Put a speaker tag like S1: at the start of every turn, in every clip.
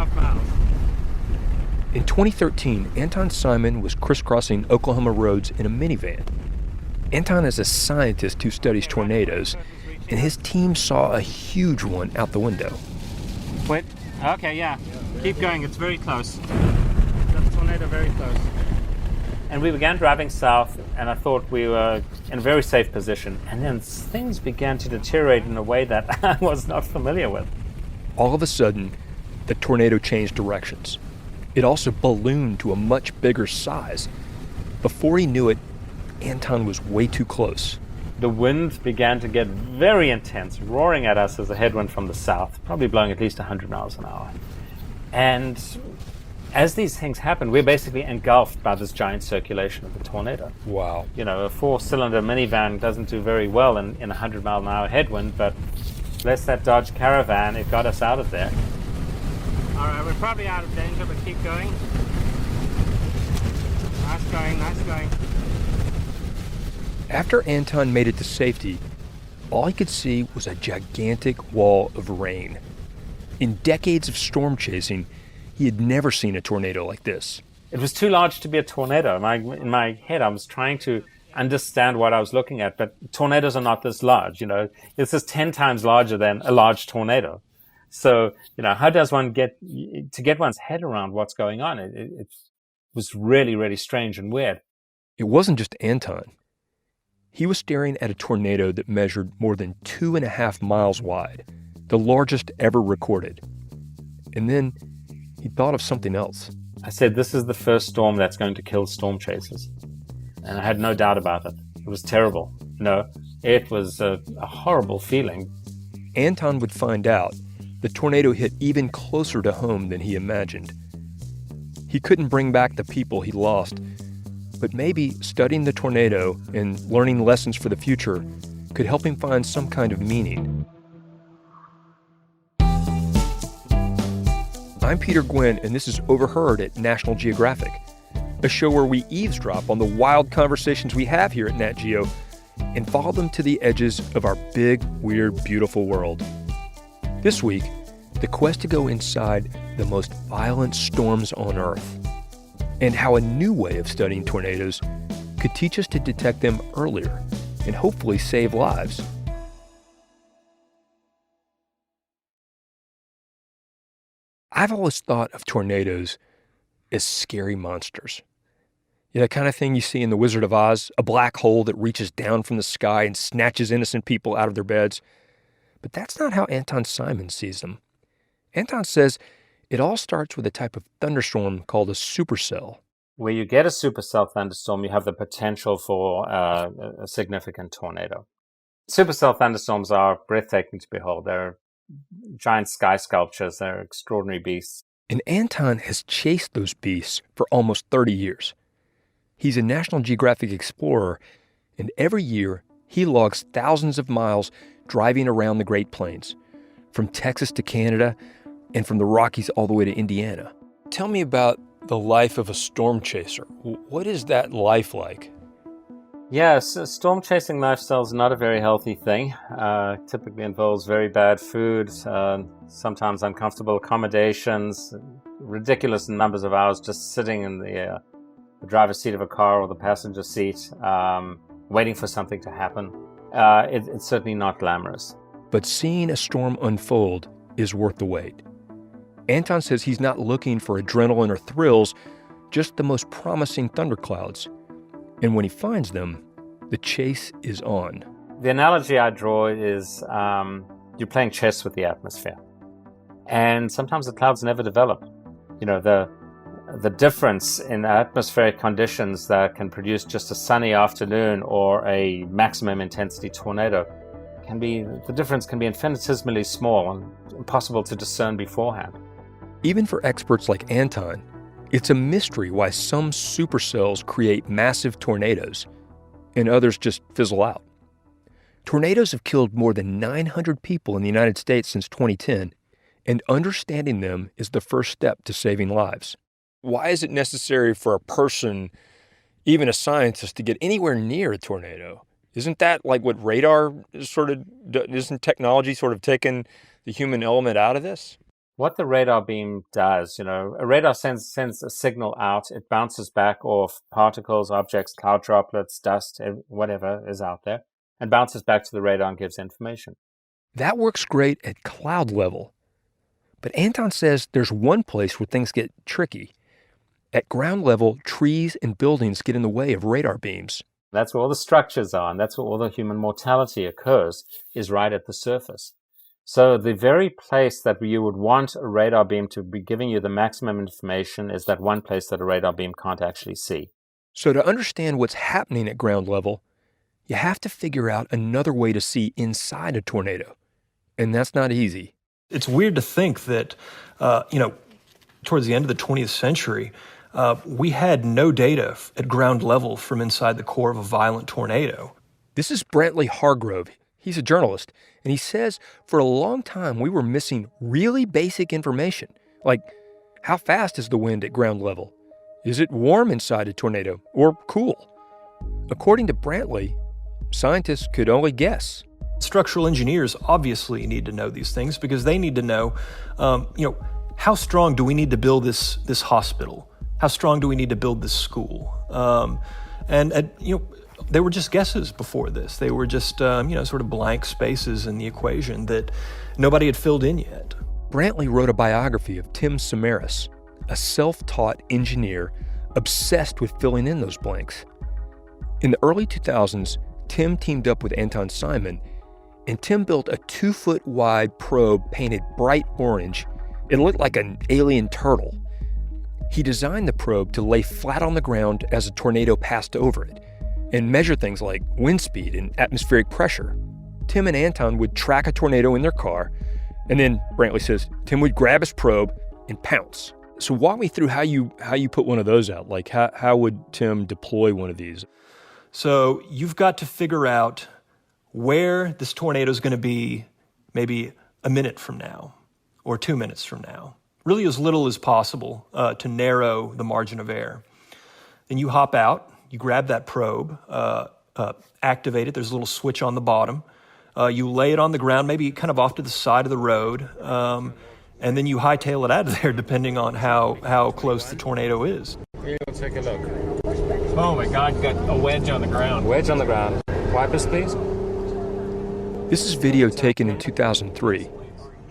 S1: 2.5 miles.
S2: In 2013, Anton Seimon was crisscrossing Oklahoma roads in a minivan. Anton is a scientist who studies tornadoes, and his team saw a huge one out the window.
S1: Wait, okay, yeah. Keep going, it's very close. The tornado very close. And we began driving south, and I thought we were in a very safe position. And then things began to deteriorate in a way that I was not familiar with.
S2: All of a sudden, the tornado changed directions. It also ballooned to a much bigger size. Before he knew it, Anton was way too close.
S1: The wind began to get very intense, roaring at us as a headwind from the south, probably blowing at least 100 miles an hour. And as these things happen, we're basically engulfed by this giant circulation of the tornado.
S2: Wow.
S1: You know, a 4-cylinder minivan doesn't do very well in 100 mile an hour headwind, but bless that Dodge Caravan, it got us out of there. All right, we're probably out of danger, but keep going. Nice going, nice going.
S2: After Anton made it to safety, all he could see was a gigantic wall of rain. In decades of storm chasing, he had never seen a tornado like this.
S1: It was too large to be a tornado. In my head, I was trying to understand what I was looking at, but tornadoes are not this large, you know. This is 10 times larger than a large tornado. So, you know, how does one get one's head around what's going on? It was really, really strange and weird.
S2: It wasn't just Anton. He was staring at a tornado that measured more than 2.5 miles wide, the largest ever recorded. And then he thought of something else.
S1: I said, this is the first storm that's going to kill storm chasers. And I had no doubt about it. It was terrible. No, it was a horrible feeling.
S2: Anton would find out the tornado hit even closer to home than he imagined. He couldn't bring back the people he lost, but maybe studying the tornado and learning lessons for the future could help him find some kind of meaning. I'm Peter Gwin, and this is Overheard at National Geographic, a show where we eavesdrop on the wild conversations we have here at Nat Geo and follow them to the edges of our big, weird, beautiful world. This week, the quest to go inside the most violent storms on Earth, and how a new way of studying tornadoes could teach us to detect them earlier and hopefully save lives. I've always thought of tornadoes as scary monsters. You know, the kind of thing you see in The Wizard of Oz, a black hole that reaches down from the sky and snatches innocent people out of their beds. But that's not how Anton Seimon sees them. Anton says it all starts with a type of thunderstorm called a supercell.
S1: Where you get a supercell thunderstorm, you have the potential for a significant tornado. Supercell thunderstorms are breathtaking to behold. They're giant sky sculptures. They're extraordinary beasts.
S2: And Anton has chased those beasts for almost 30 years. He's a National Geographic Explorer, and every year he logs thousands of miles driving around the Great Plains, from Texas to Canada, and from the Rockies all the way to Indiana. Tell me about the life of a storm chaser. What is that life like?
S1: Yes, storm chasing lifestyle is not a very healthy thing. Typically involves very bad food, sometimes uncomfortable accommodations, ridiculous numbers of hours just sitting in the driver's seat of a car or the passenger seat, waiting for something to happen. It's certainly not glamorous.
S2: But seeing a storm unfold is worth the wait. Anton says he's not looking for adrenaline or thrills, just the most promising thunderclouds. And when he finds them, the chase is on.
S1: The analogy I draw is you're playing chess with the atmosphere. And sometimes the clouds never develop. You know, the difference in atmospheric conditions that can produce just a sunny afternoon or a maximum intensity tornado the difference can be infinitesimally small and impossible to discern beforehand.
S2: Even for experts like Anton, it's a mystery why some supercells create massive tornadoes and others just fizzle out. Tornadoes have killed more than 900 people in the United States since 2010, and understanding them is the first step to saving lives. Why is it necessary for a person, even a scientist, to get anywhere near a tornado? Isn't that like what radar isn't technology sort of taken the human element out of this?
S1: what the radar beam does, a radar sends a signal out. It bounces back off particles, objects, cloud droplets, dust, whatever is out there, and bounces back to the radar and gives information.
S2: That works great at cloud level. But Anton says there's one place where things get tricky. At ground level, trees and buildings get in the way of radar beams.
S1: That's where all the structures are, and that's where all the human mortality occurs, is right at the surface. So the very place that you would want a radar beam to be giving you the maximum information is that one place that a radar beam can't actually see.
S2: So to understand what's happening at ground level, you have to figure out another way to see inside a tornado. And that's not easy.
S3: It's weird to think that, towards the end of the 20th century, we had no data at ground level from inside the core of a violent tornado.
S2: This is Brantley Hargrove. He's a journalist, and he says for a long time we were missing really basic information, like how fast is the wind at ground level? Is it warm inside a tornado or cool? According to Brantley, scientists could only guess.
S3: Structural engineers obviously need to know these things because they need to know, how strong do we need to build this hospital? How strong do we need to build this school? They were just guesses before this. They were just, sort of blank spaces in the equation that nobody had filled in yet.
S2: Brantley wrote a biography of Tim Samaras, a self-taught engineer obsessed with filling in those blanks. In the early 2000s, Tim teamed up with Anton Seimon, and Tim built a 2-foot-wide probe painted bright orange. It looked like an alien turtle. He designed the probe to lay flat on the ground as a tornado passed over it and measure things like wind speed and atmospheric pressure. Tim and Anton would track a tornado in their car, and then, Brantley says, Tim would grab his probe and pounce. So walk me through how you put one of those out. Like, how would Tim deploy one of these?
S3: So you've got to figure out where this tornado is going to be maybe a minute from now or 2 minutes from now. Really as little as possible to narrow the margin of error. Then you hop out, you grab that probe, activate it. There's a little switch on the bottom. You lay it on the ground, maybe kind of off to the side of the road, and then you hightail it out of there depending on how close the tornado is.
S4: Here, take a look. Oh my God, you got a wedge on the ground.
S1: Wedge on the ground. Wipe us, please.
S2: This is video taken in 2003.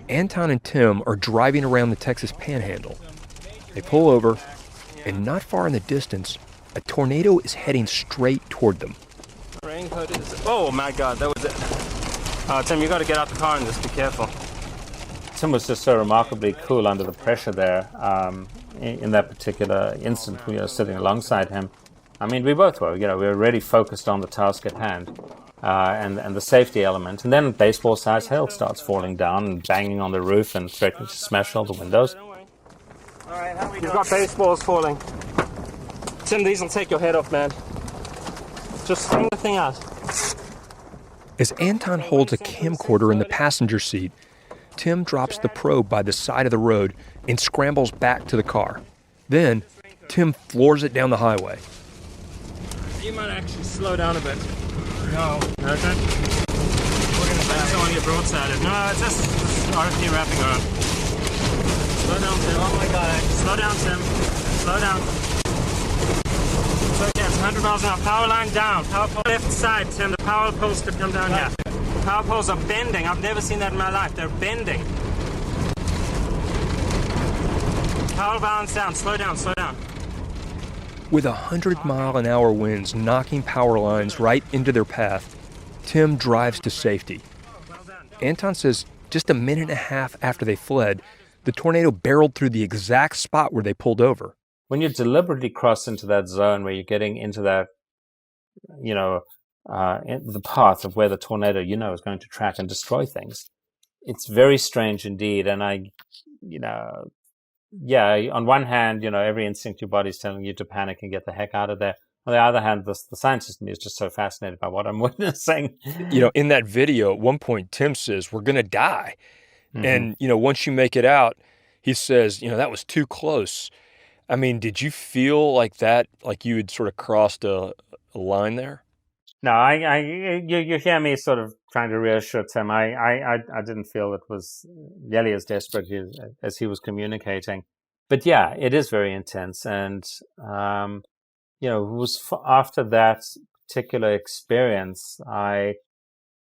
S2: Anton and Tim are driving around the Texas Panhandle. They pull over, and not far in the distance, a tornado is heading straight toward them.
S4: Raincoat is... Oh my God, that was it. Tim, you got to get out the car and just be careful.
S1: Tim was just so remarkably cool under the pressure there. In that particular instant, we were sitting alongside him. I mean, we both were. We were really focused on the task at hand. And the safety element. And then baseball-sized hail starts falling down and banging on the roof and threatening to smash all the windows.
S4: All right, how we doing? You've got baseballs falling. Tim, these will take your head off, man. Just swing the thing out.
S2: As Anton holds a camcorder in the passenger seat, Tim drops the probe by the side of the road and scrambles back to the car. Then, Tim floors it down the highway.
S4: You might actually slow down a bit. No. Okay. We're going to back on your broadside. No, it's just RFP wrapping around. Slow down, Tim. Oh my God. Slow down, Tim. Slow down. It's okay. It's 100 miles an hour. Power line down. Power pole left side, Tim. The power poles could come down here. Power poles are bending. I've never seen that in my life. They're bending. Power balance down. Slow down. Slow down.
S2: With 100-mile-an-hour winds knocking power lines right into their path, Tim drives to safety. Anton says just a minute and a half after they fled, the tornado barreled through the exact spot where they pulled over.
S1: When you deliberately cross into that zone where you're getting into that, the path of where the tornado, is going to track and destroy things, it's very strange indeed. And on one hand, every instinct your body's telling you to panic and get the heck out of there. On the other hand, the scientist in me is just so fascinated by what I'm witnessing.
S2: In that video, at one point, Tim says, we're going to die. Mm-hmm. And, once you make it out, he says, that was too close. I mean, did you feel like that, like you had sort of crossed a line there?
S1: No, you hear me sort of trying to reassure Tim. I didn't feel it was nearly as desperate as he was communicating. But yeah, it is very intense. And, it was after that particular experience, I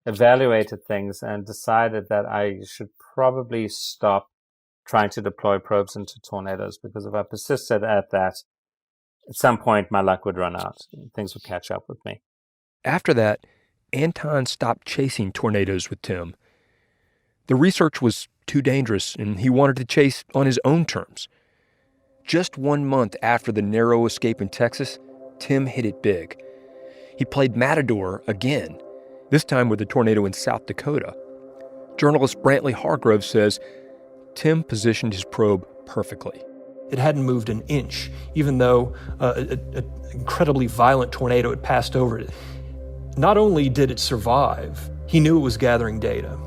S1: evaluated things and decided that I should probably stop trying to deploy probes into tornadoes, because if I persisted at that, at some point my luck would run out. Things would catch up with me.
S2: After that, Anton stopped chasing tornadoes with Tim. The research was too dangerous, and he wanted to chase on his own terms. Just 1 month after the narrow escape in Texas, Tim hit it big. He played Matador again, this time with a tornado in South Dakota. Journalist Brantley Hargrove says Tim positioned his probe perfectly.
S3: It hadn't moved an inch, even though an incredibly violent tornado had passed over it. Not only did it survive, he knew it was gathering data.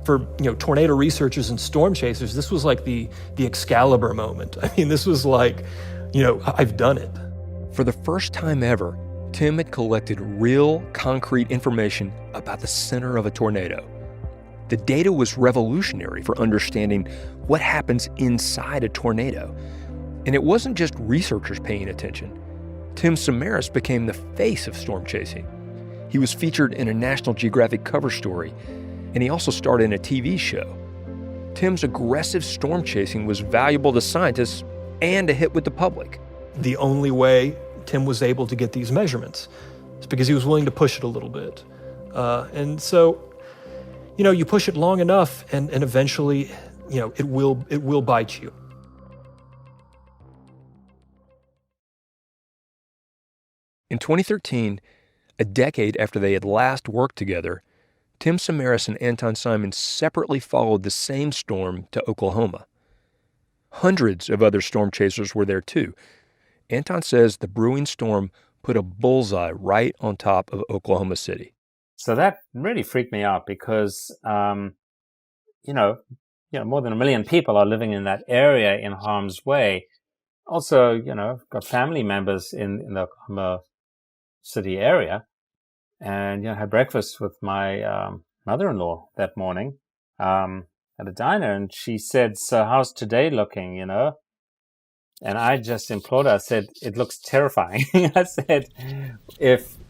S3: For tornado researchers and storm chasers, this was like the Excalibur moment. I mean, this was like, I've done it.
S2: For the first time ever, Tim had collected real, concrete information about the center of a tornado. The data was revolutionary for understanding what happens inside a tornado. And it wasn't just researchers paying attention. Tim Samaras became the face of storm chasing. He was featured in a National Geographic cover story, and he also starred in a TV show. Tim's aggressive storm chasing was valuable to scientists and a hit with the public.
S3: The only way Tim was able to get these measurements is because he was willing to push it a little bit. And so, you push it long enough, and eventually, it will bite you.
S2: In 2013, a decade after they had last worked together, Tim Samaras and Anton Seimon separately followed the same storm to Oklahoma. Hundreds of other storm chasers were there too. Anton says the brewing storm put a bullseye right on top of Oklahoma City.
S1: So that really freaked me out because, more than 1 million people are living in that area in harm's way. Also, I've got family members in the Oklahoma City area, and had breakfast with my mother-in-law that morning at a diner, and she said, "So how's today looking?" And I just implored her. I said, "It looks terrifying." I said,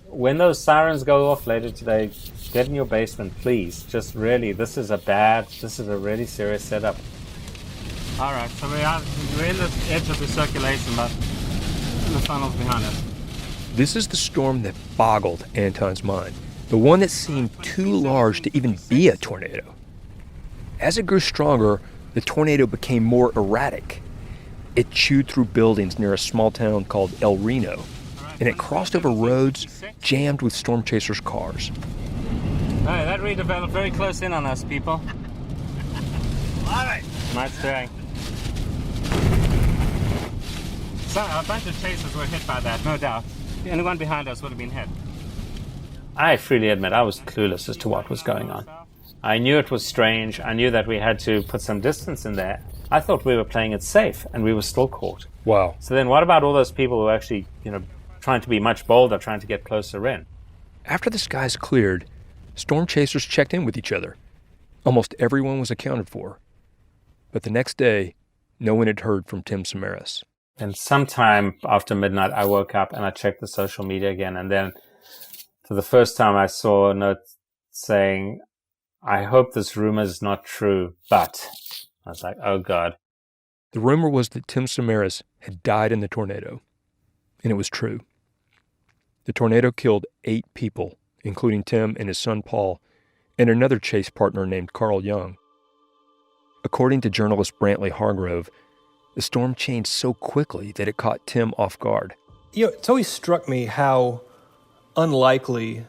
S1: when those sirens go off later today, get in your basement, please. Just really, this is a really serious setup.
S4: All right, so we're in the edge of the circulation, but the funnel's behind us.
S2: This is the storm that boggled Anton's mind, the one that seemed too large to even be a tornado. As it grew stronger, the tornado became more erratic. It chewed through buildings near a small town called El Reno, and it crossed over roads jammed with storm chasers' cars.
S4: Hey, that redeveloped very close in on us, people. Love it. Nice doing. So a bunch of chasers were hit by that, no doubt. Anyone behind us would have been hit.
S1: I freely admit I was clueless as to what was going on. I knew it was strange. I knew that we had to put some distance in there. I thought we were playing it safe, and we were still caught.
S2: Wow.
S1: So then what about all those people who actually, trying to be much bolder, trying to get closer in?
S2: After the skies cleared, storm chasers checked in with each other. Almost everyone was accounted for. But the next day, no one had heard from Tim Samaras.
S1: And sometime after midnight, I woke up and I checked the social media again. And then for the first time, I saw a note saying, "I hope this rumor is not true, but..." I was like, oh, God.
S2: The rumor was that Tim Samaras had died in the tornado. And it was true. The tornado killed 8 people, including Tim and his son Paul, and another chase partner named Carl Young. According to journalist Brantley Hargrove, the storm changed so quickly that it caught Tim off guard.
S3: It's always struck me how unlikely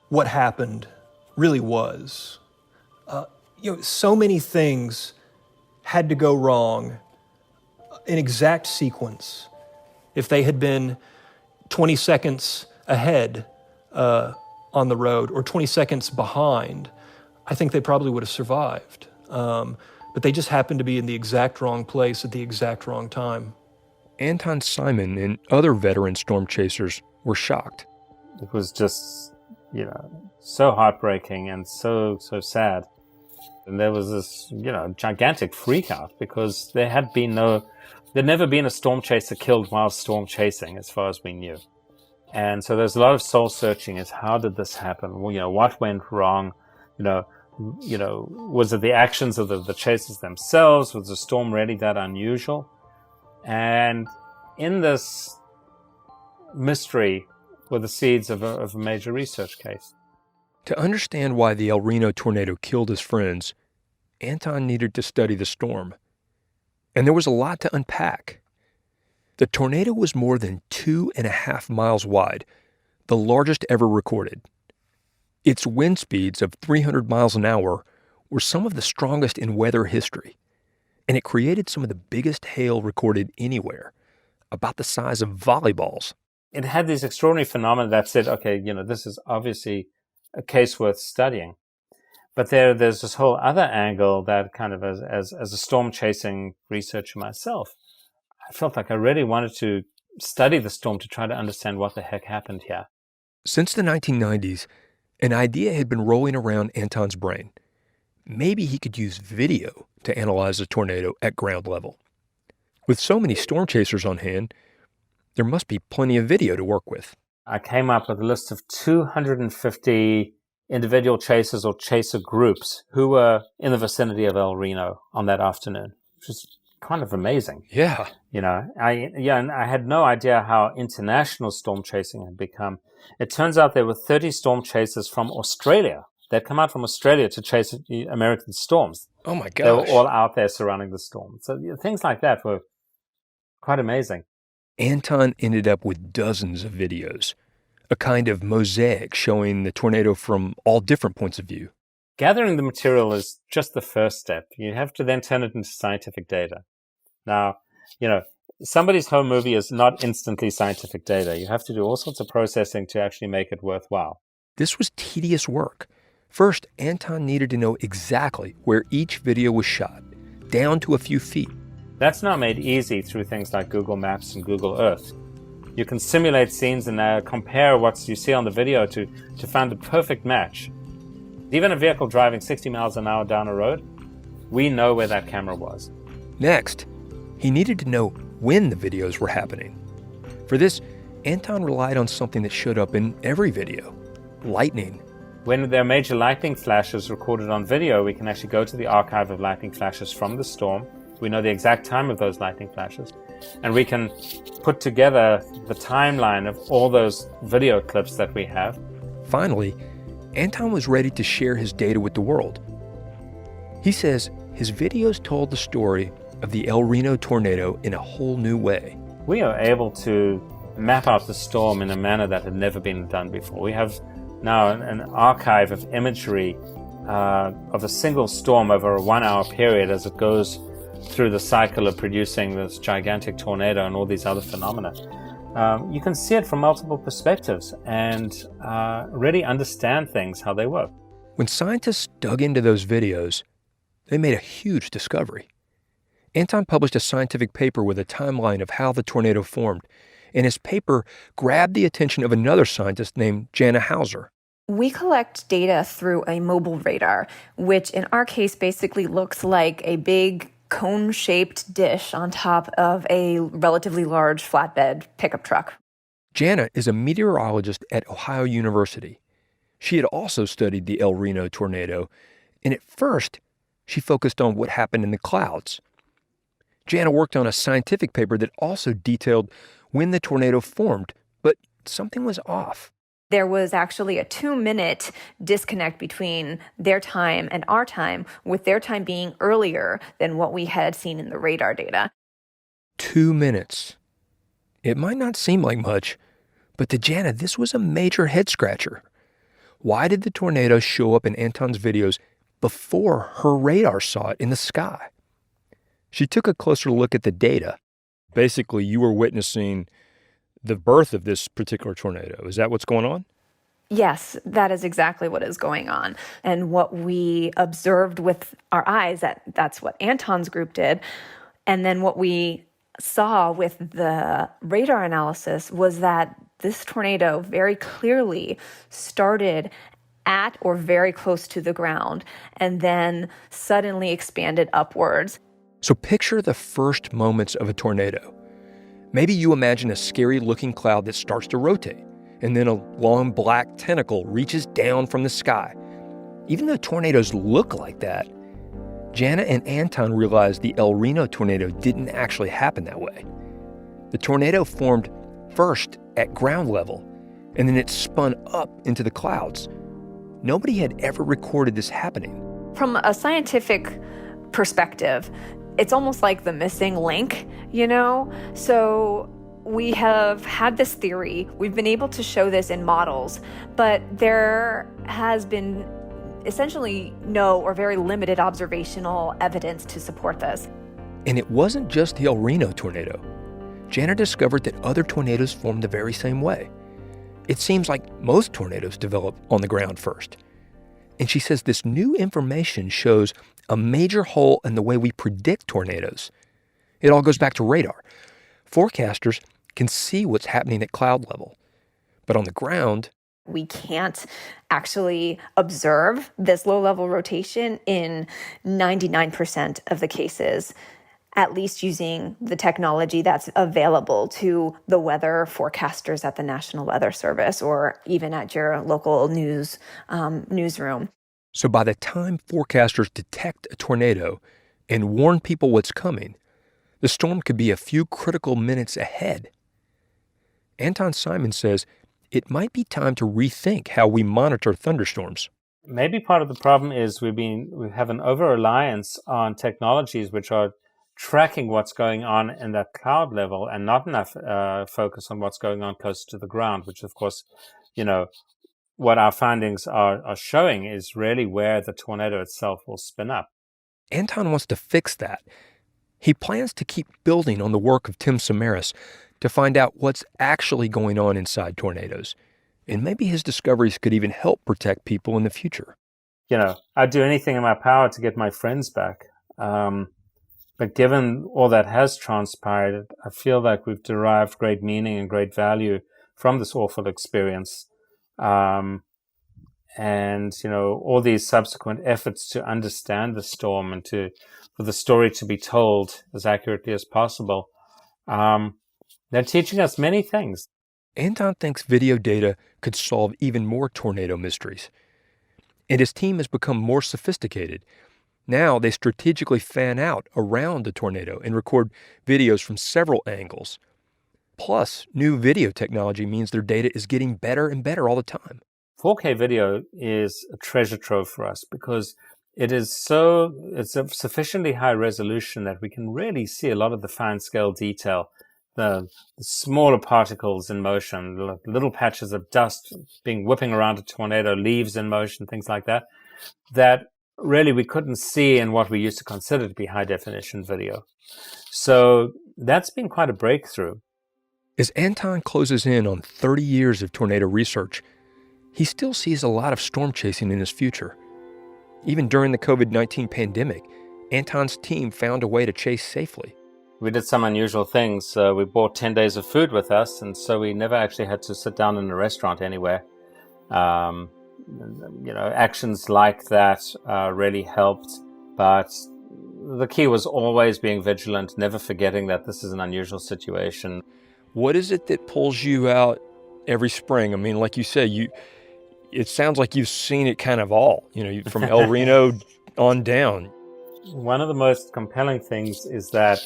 S3: what happened really was. So many things had to go wrong in exact sequence. If they had been 20 seconds ahead on the road or 20 seconds behind, I think they probably would have survived. But they just happened to be in the exact wrong place at the exact wrong time.
S2: Anton Seimon and other veteran storm chasers were shocked.
S1: it was just, so heartbreaking and so sad. And there was this, gigantic freak out because there'd never been a storm chaser killed while storm chasing, as far as we knew. And so there's a lot of soul searching as how did this happen? Well, what went wrong? Was it the actions of the chasers themselves? Was the storm really that unusual? And in this mystery were the seeds of a major research case.
S2: To understand why the El Reno tornado killed his friends, Anton needed to study the storm. And there was a lot to unpack. The tornado was more than 2.5 miles wide, the largest ever recorded. Its wind speeds of 300 miles an hour were some of the strongest in weather history, and it created some of the biggest hail recorded anywhere, about the size of volleyballs.
S1: It had these extraordinary phenomena that said, okay, this is obviously a case worth studying. But there's this whole other angle that kind of, as a storm chasing researcher myself, I felt like I really wanted to study the storm to try to understand what the heck happened here.
S2: Since the 1990s, an idea had been rolling around Anton's brain. Maybe he could use video to analyze a tornado at ground level. With so many storm chasers on hand, there must be plenty of video to work with.
S1: I came up with a list of 250 individual chasers or chaser groups who were in the vicinity of El Reno on that afternoon, which is kind of amazing.
S2: Yeah.
S1: And I had no idea how international storm chasing had become. It turns out there were 30 storm chasers from Australia. They'd come out from Australia to chase American storms.
S2: Oh my gosh.
S1: They were all out there surrounding the storm. So things like that were quite amazing.
S2: Anton ended up with dozens of videos, a kind of mosaic showing the tornado from all different points of view.
S1: Gathering the material is just the first step. You have to then turn it into scientific data. Now, somebody's home movie is not instantly scientific data. You have to do all sorts of processing to actually make it worthwhile.
S2: This was tedious work. First, Anton needed to know exactly where each video was shot, down to a few feet.
S1: That's not made easy through things like Google Maps and Google Earth. You can simulate scenes and compare what you see on the video to find the perfect match. Even a vehicle driving 60 miles an hour down a road, we know where that camera was. Next,
S2: he needed to know when the videos were happening. For this, Anton relied on something that showed up in every video: lightning.
S1: When there are major lightning flashes recorded on video, we can actually go to the archive of lightning flashes from the storm. We know the exact time of those lightning flashes. And we can put together the timeline of all those video clips that we have.
S2: Finally, Anton was ready to share his data with the world. He says his videos told the story of the El Reno tornado in a whole new way.
S1: We are able to map out the storm in a manner that had never been done before. We have now an archive of imagery of a single storm over a 1-hour period as it goes through the cycle of producing this gigantic tornado and all these other phenomena. You can see it from multiple perspectives and really understand things, how they work.
S2: When scientists dug into those videos, they made a huge discovery. Anton published a scientific paper with a timeline of how the tornado formed, and his paper grabbed the attention of another scientist named Jana Hauser.
S5: We collect data through a mobile radar, which in our case basically looks like a big cone-shaped dish on top of a relatively large flatbed pickup truck.
S2: Jana is a meteorologist at Ohio University. She had also studied the El Reno tornado, and at first, she focused on what happened in the clouds. Jana worked on a scientific paper that also detailed when the tornado formed, but something was off.
S5: There was actually a 2-minute disconnect between their time and our time, with their time being earlier than what we had seen in the radar data.
S2: 2 minutes. It might not seem like much, but to Jana, this was a major head-scratcher. Why did the tornado show up in Anton's videos before her radar saw it in the sky? She took a closer look at the data. Basically, you were witnessing the birth of this particular tornado. Is that what's going on?
S5: Yes, that is exactly what is going on. And what we observed with our eyes, that's what Anton's group did. And then what we saw with the radar analysis was that this tornado very clearly started at or very close to the ground and then suddenly expanded upwards.
S2: So picture the first moments of a tornado. Maybe you imagine a scary-looking cloud that starts to rotate, and then a long black tentacle reaches down from the sky. Even though tornadoes look like that, Jana and Anton realized the El Reno tornado didn't actually happen that way. The tornado formed first at ground level, and then it spun up into the clouds. Nobody had ever recorded this happening.
S5: From a scientific perspective, it's almost like the missing link, you know? So we have had this theory. We've been able to show this in models, but there has been essentially no or very limited observational evidence to support this.
S2: And it wasn't just the El Reno tornado. Jana discovered that other tornadoes formed the very same way. It seems like most tornadoes develop on the ground first. And she says this new information shows a major hole in the way we predict tornadoes. It all goes back to radar. Forecasters can see what's happening at cloud level. But on the ground,
S5: we can't actually observe this low-level rotation in 99% of the cases, at least using the technology that's available to the weather forecasters at the National Weather Service or even at your local newsroom.
S2: So by the time forecasters detect a tornado and warn people what's coming, the storm could be a few critical minutes ahead. Anton Seimon says it might be time to rethink how we monitor thunderstorms.
S1: Maybe part of the problem is we have an over-reliance on technologies which are tracking what's going on in that cloud level and not enough focus on what's going on close to the ground, which of course, what our findings are showing is really where the tornado itself will spin up.
S2: Anton wants to fix that. He plans to keep building on the work of Tim Samaras to find out what's actually going on inside tornadoes. And maybe his discoveries could even help protect people in the future.
S1: I'd do anything in my power to get my friends back. But given all that has transpired, I feel like we've derived great meaning and great value from this awful experience. And, all these subsequent efforts to understand the storm and for the story to be told as accurately as possible, they're teaching us many things.
S2: Anton thinks video data could solve even more tornado mysteries. And his team has become more sophisticated. Now they strategically fan out around the tornado and record videos from several angles. Plus, new video technology means their data is getting better and better all the time.
S1: 4K video is a treasure trove for us because it's a sufficiently high resolution that we can really see a lot of the fine scale detail, the smaller particles in motion, little patches of dust whipping around a tornado, leaves in motion, things like that, that really we couldn't see in what we used to consider to be high definition video. So that's been quite a breakthrough.
S2: As Anton closes in on 30 years of tornado research, he still sees a lot of storm chasing in his future. Even during the COVID-19 pandemic, Anton's team found a way to chase safely.
S1: We did some unusual things. We brought 10 days of food with us, and so we never actually had to sit down in a restaurant anywhere. Actions like that really helped, but the key was always being vigilant, never forgetting that this is an unusual situation.
S2: What is it that pulls you out every spring? I mean, like you said, it sounds like you've seen it kind of all, from El Reno on down.
S1: One of the most compelling things is that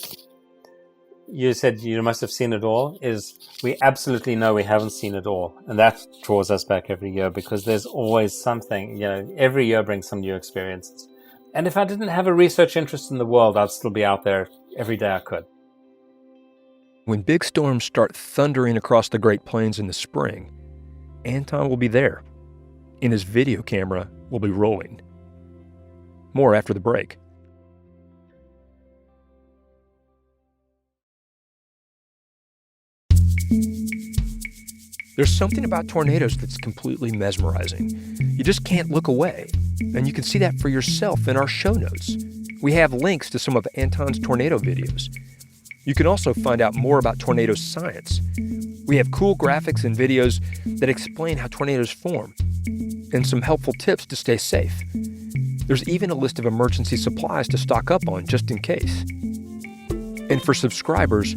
S1: you said you must have seen it all, is we absolutely know we haven't seen it all. And that draws us back every year because there's always something, every year brings some new experiences. And if I didn't have a research interest in the world, I'd still be out there every day I could.
S2: When big storms start thundering across the Great Plains in the spring, Anton will be there, and his video camera will be rolling. More after the break. There's something about tornadoes that's completely mesmerizing. You just can't look away, and you can see that for yourself in our show notes. We have links to some of Anton's tornado videos. You can also find out more about tornado science. We have cool graphics and videos that explain how tornadoes form, and some helpful tips to stay safe. There's even a list of emergency supplies to stock up on just in case. And for subscribers,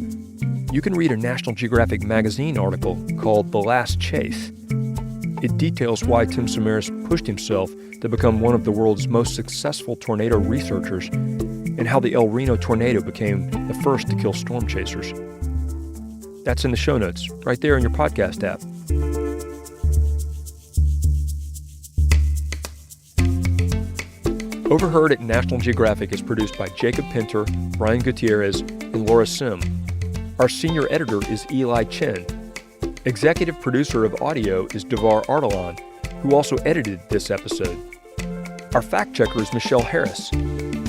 S2: you can read a National Geographic magazine article called The Last Chase. It details why Tim Samaras pushed himself to become one of the world's most successful tornado researchers, and how the El Reno tornado became the first to kill storm chasers. That's in the show notes, right there in your podcast app. Overheard at National Geographic is produced by Jacob Pinter, Brian Gutierrez, and Laura Sim. Our senior editor is Eli Chen. Executive producer of audio is Devar Ardalan, who also edited this episode. Our fact checker is Michelle Harris.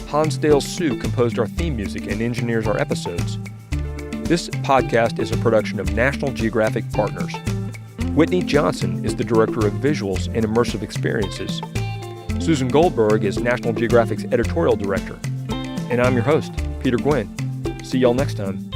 S2: Hansdale Sue composed our theme music and engineers our episodes. This podcast is a production of National Geographic Partners. Whitney Johnson is the director of visuals and immersive experiences. Susan Goldberg is National Geographic's editorial director. And I'm your host, Peter Gwin. See y'all next time.